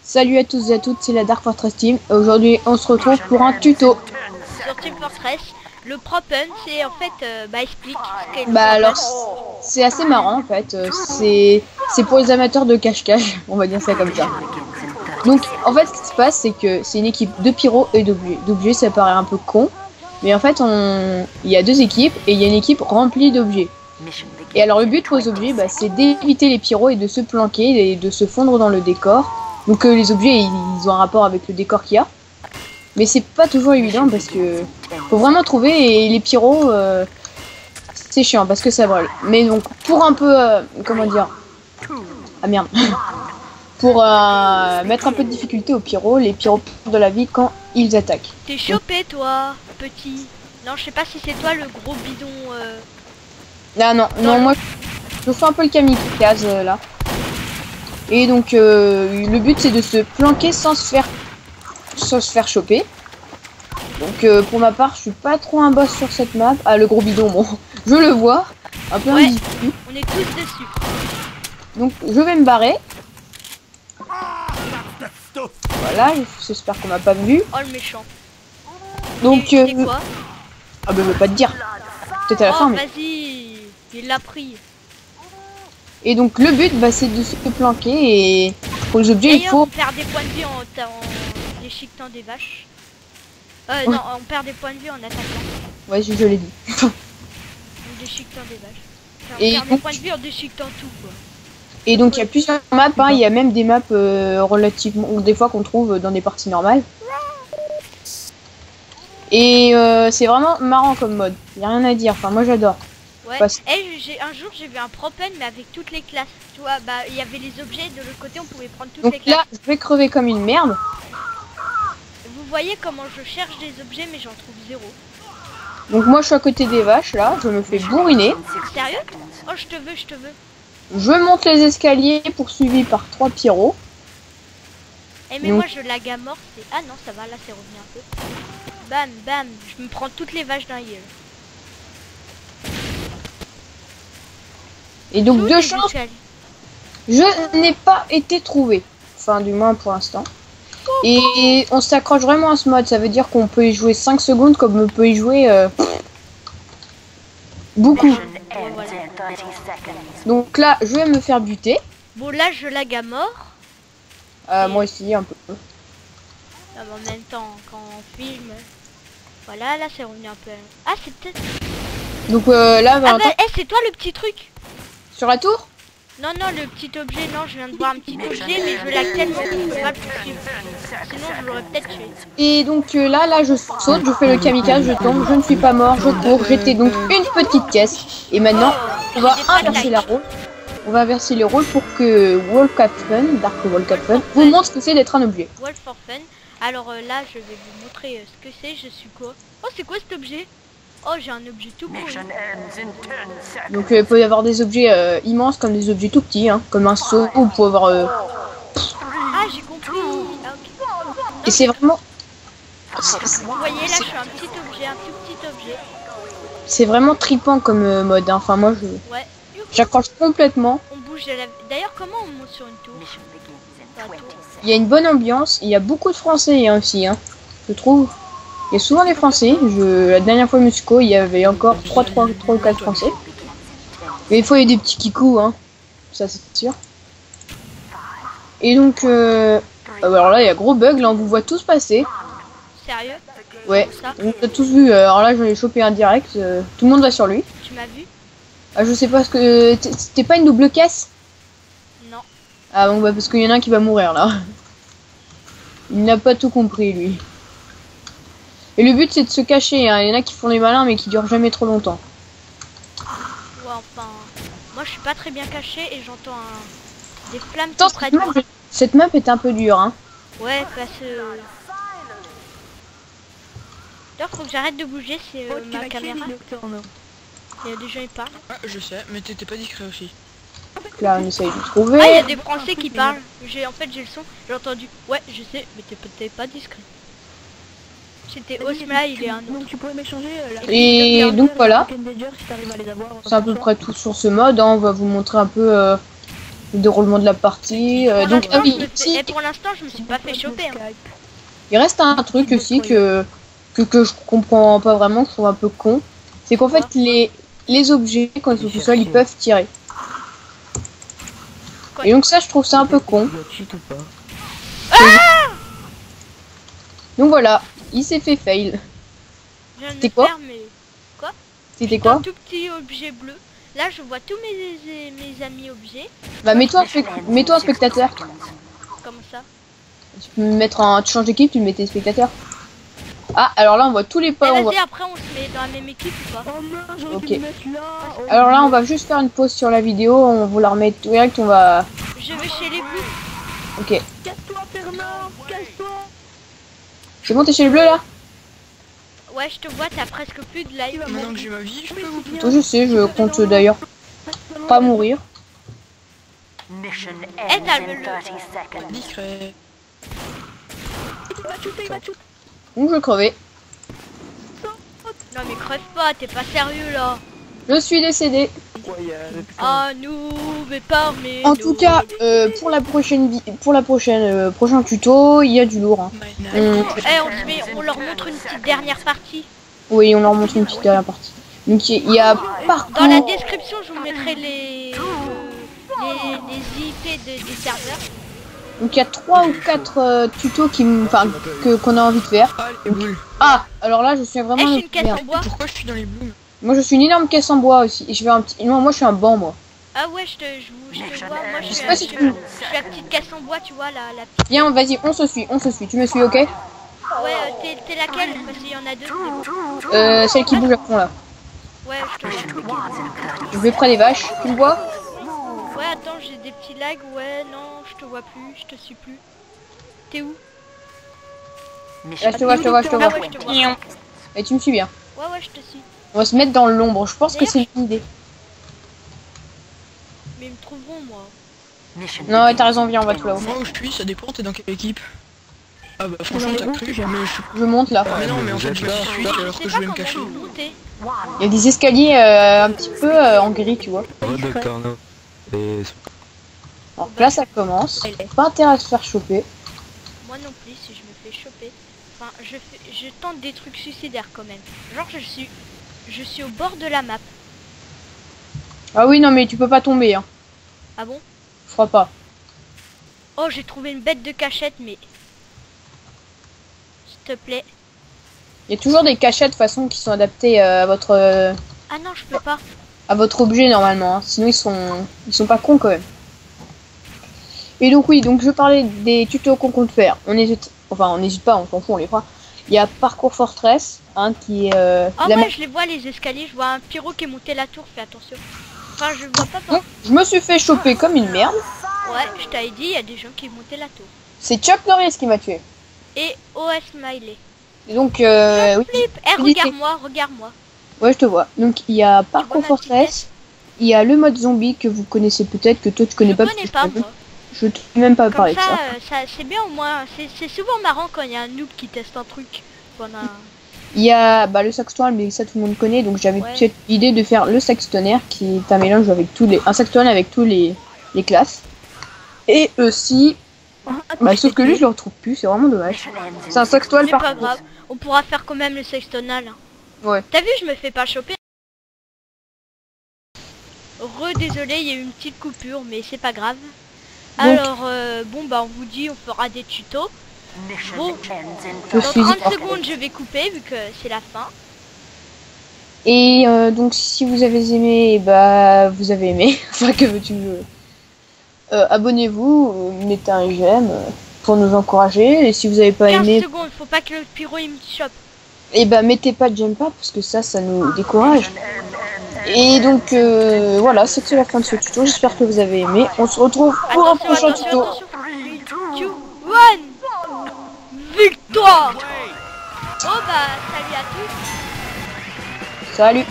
Salut à tous et à toutes, c'est la Dark Fortress Team. Aujourd'hui, on se retrouve pour un tuto. Sur Team Fortress, le Propen, c'est en fait, explique ce qu'est le Bah Propen. alors, c'est assez marrant en fait. C'est pour les amateurs de cache-cache, on va dire ça comme ça. Donc, en fait, ce qui se passe, c'est que c'est une équipe de pyro et d'objets. D'objets, ça paraît un peu con, mais en fait, il y a deux équipes et il y a une équipe remplie d'objets. Et alors, le but pour les objets, bah, c'est d'éviter les pyros et de se planquer et de se fondre dans le décor. Donc les objets, ils ont un rapport avec le décor qu'il y a. Mais c'est pas toujours évident parce que faut vraiment trouver, et les pyros, c'est chiant parce que ça brûle. Mais donc, pour un peu, comment dire... Ah merde. Pour mettre un peu de difficulté aux pyros, les pyros perdent de la vie quand ils attaquent. T'es chopé, toi, petit. Non, je sais pas si c'est toi le gros bidon. Ah non, moi, je fais un peu le kamikaze, là. Et donc le but c'est de se planquer sans se faire choper. Donc pour ma part je suis pas trop un boss sur cette map. Ah, le gros bidon, bon, je le vois un peu invisible. On est tous dessus. Donc je vais me barrer. Voilà, j'espère qu'on m'a pas vu. Oh, le méchant. Donc c'est quoi? Ah bah je vais pas te dire. Peut-être à la fin, mais... Vas-y, il l'a pris. Et donc le but, bah, c'est de se planquer, et pour les objets il faut... on perd des points de vie en déchiquetant des vaches. Non, on perd des points de vie en attaquant. Ouais, je l'ai dit. En déchiquetant des vaches. Enfin, on perd des points de vie en déchiquetant tout, quoi. Et donc il y a plusieurs maps, hein. Il y a même des maps relativement... ou des fois qu'on trouve dans des parties normales. Et c'est vraiment marrant comme mode, il n'y a rien à dire, enfin moi j'adore. Ouais, un jour j'ai vu un Propen mais avec toutes les classes. Tu vois, bah il y avait les objets, de l'autre côté on pouvait prendre toutes les classes. Donc là, je vais crever comme une merde. Vous voyez comment je cherche des objets mais j'en trouve zéro. Donc moi je suis à côté des vaches là, je me fais bourriner. Sérieux? Oh, je te veux, je te veux. Je monte les escaliers poursuivi par 3 pyros. Eh mais donc... moi je lag à mort, c'est... Ah non, ça va, là c'est revenu un peu. Bam, bam, je me prends toutes les vaches d'un yeux. Et donc deux chances, je n'ai pas été trouvé. Enfin du moins pour l'instant. Et on s'accroche vraiment à ce mode, ça veut dire qu'on peut y jouer 5 secondes comme on peut y jouer beaucoup. Voilà. Donc là, je vais me faire buter. Bon là je lag à mort. Moi aussi un peu. Ah, en même temps, quand on filme... Voilà, là c'est revenu un peu... Ah, c'est peut-être... Donc là... Ah bah, c'est toi le petit truc? Sur la tour? Non, non, le petit objet, non, je viens de voir un petit objet, mais je lag tellement que je peux pas le poursuivre. Sinon, je l'aurais peut-être tué. Et donc là, je saute, je fais le kamikaze, je tombe, je ne suis pas mort, je cours, j'étais donc une petite caisse. Et maintenant, on va inverser la rôle. On va inverser les rôles pour que Wolfcapfen, Dark Wolfcapfen, vous montre ce que c'est d'être un objet. Wolf for Fun. Alors là, je vais vous montrer ce que c'est. Je suis quoi? Oh, c'est quoi cet objet? Oh, j'ai un objet tout pourri. Donc il peut y avoir des objets immenses comme des objets tout petits, hein, comme un seau, ou pour avoir... Ah, j'ai compris. Ah, okay. Non, et c'est vraiment... Vous voyez là, je suis un petit objet, un tout petit objet. C'est vraiment trippant comme mode, hein. Enfin moi je... Ouais. J'accroche complètement. On bouge de la... D'ailleurs, comment on monte sur une tour? Il y a une bonne ambiance, il y a beaucoup de Français hein, aussi, hein, je trouve. Il y a souvent des Français. La dernière fois Musco, il y avait encore 3 ou 4 Français. Mais des fois il y a des petits kikous, hein. Ça c'est sûr. Et donc alors là il y a gros bug, là on vous voit tous passer. Sérieux? Ouais, on a tous vu. Alors là j'en ai chopé un direct, tout le monde va sur lui. Tu m'as vu? Ah je sais pas ce que... C'était pas une double caisse? Non. Ah bon bah parce qu'il y en a un qui va mourir là. Il n'a pas tout compris lui. Et le but c'est de se cacher, hein. Il y en a qui font des malins mais qui durent jamais trop longtemps. Ouais, enfin... Moi je suis pas très bien caché et j'entends des flammes tout près de moi. Cette map est un peu dure, hein. Ouais, parce que... D'ailleurs faut que j'arrête de bouger, c'est ma caméra. Il y a des gens qui parlent. Ah, je sais, mais t'étais pas discret aussi. Là on essaye de trouver. Ah, il y a des Français qui parlent. En fait j'ai le son, j'ai entendu. Ouais, je sais, mais t'es pas discret. C'était Osma, il est un autre. Donc tu pourrais m'échanger et donc voilà. C'est à peu près tout sur ce mode, hein. On va vous montrer un peu le déroulement de la partie. Donc, ah oui, Et pour l'instant, je me suis pas fait choper. Hein. Il reste un truc aussi que je comprends pas vraiment, que je trouve un peu con. C'est qu'en fait, les objets, quand ils sont tout seuls, ils peuvent tirer. Et donc ça, je trouve ça un peu con. Donc voilà, il s'est fait fail. C'était quoi? C'était quoi? Un tout petit objet bleu. Là, je vois tous mes amis objets. Bah mets-toi spectateur. Comment ça? Tu peux mettre tu changes d'équipe, tu mets tes spectateurs. Ah, alors là on voit tous les pas. Vas-y, après on se met dans la même équipe ou pas? Ok. Alors là on va juste faire une pause sur la vidéo, on vous la remet direct, on va... Je vais chez les bleus. Ok. Casse-toi Fernand, casse-toi. C'est bon, t'es chez les bleus là? Ouais, je te vois, t'as presque plus de live. Maintenant que j'ai ma vie, je peux vous Toi je sais, je compte d'ailleurs pas mourir. Eh, t'as le... discret. Donc je vais crever. Non mais crève pas, t'es pas sérieux là. Je suis décédé. Ah nous, mais pas mais. En tout cas, pour la prochaine prochain tuto, il y a du lourd. Hein. On leur montre une petite dernière partie. Oui, on leur montre une petite dernière partie. Donc il y a parcours. Dans la description, je vous mettrai les IP des serveurs. Donc il y a 3 ou 4 tutos qu'on a envie de faire. Ah, alors là je suis vraiment. Je suis une caisse en bois. Pourquoi je suis dans les blooms? Moi je suis une énorme caisse en bois aussi. Et je vais un petit. Non, moi je suis un banc moi. Ah ouais, je te vois. Moi je suis la petite caisse en bois, tu vois la. Viens, vas-y, on se suit. Tu me suis, ok? Ouais, t'es laquelle? Parce qu'il y en a deux. Celle qui bouge à fond là. Ouais, je te vois. Je vais près des vaches. Tu me vois? Ouais, attends, j'ai des petits lags. Ouais, non, je te vois plus, je te suis plus. T'es où? Là, je te vois. Ah ouais, je te vois. Et tu me suis bien. Ouais, je te suis. On va se mettre dans l'ombre. Je pense que c'est une idée. Mais ils me trouveront, moi. Non, ouais, t'as raison, viens, on va tout là-haut. Moi où je suis, ça dépend, t'es dans quelle équipe? Ah bah franchement t'as cru, mais je monte là. Mais non, mais en fait je suis alors que je vais me cacher. Il y a des escaliers un petit peu en gris, tu vois. Alors là ça commence. Pas intérêt à se faire choper. Moi non plus, si je me fais choper. Enfin, je tente des trucs suicidaires quand même. Genre je suis au bord de la map. Ah oui, non mais tu peux pas tomber, hein. Ah bon? Je crois pas. Oh, j'ai trouvé une bête de cachette, mais... S'il te plaît. Il y a toujours des cachettes de façon qui sont adaptées à votre... Ah non, je peux pas. À votre objet normalement, hein. Sinon ils sont pas cons quand même. Et donc oui, donc je parlais des tutos qu'on compte faire. On n'hésite pas, on s'en fout, on les fera. Il y a Parcours Fortress, hein, qui est... Ah ouais, je les vois les escaliers, je vois un pyro qui est monté la tour, fais attention. Enfin, je vois pas. Donc, je me suis fait choper comme une merde. Ouais, je t'avais dit, il y a des gens qui montaient la tour. C'est Chuck Norris qui m'a tué. Et OS Smiley. Et donc, oui. Regarde-moi. Ouais, je te vois. Donc, il y a Parcours Fortress. Il y a le mode zombie que vous connaissez peut-être, que toi tu connais pas. Je connais pas, moi. Je t'ai même pas parlé de ça. C'est bien au moins. C'est souvent marrant quand il y a un noob qui teste un truc. Il y a le Saxton, mais ça tout le monde connaît. Donc j'avais cette idée de faire le Saxtonnaire, qui est un mélange avec un Saxton avec tous les classes. Et aussi, sauf que lui je le retrouve plus, c'est vraiment dommage. C'est un Saxton par contre. C'est pas grave, on pourra faire quand même le Sextonal. Ouais. T'as vu, je me fais pas choper. Désolé, il y a eu une petite coupure, mais c'est pas grave. Donc, alors, bon bah on vous dit, on fera des tutos. Bon, dans 30 secondes je vais couper vu que c'est la fin. Et donc si vous avez aimé, vous avez aimé. Enfin, que veux-tu abonnez-vous, mettez un j'aime pour nous encourager. Et si vous avez pas 15 aimé... secondes, faut pas que le pyro il me chope. Et mettez pas de j'aime pas parce que ça nous décourage. Et donc voilà, c'était la fin de ce tuto. J'espère que vous avez aimé. On se retrouve pour un prochain tuto. 3, 2, 1, victoire. Oh salut à tous. Salut.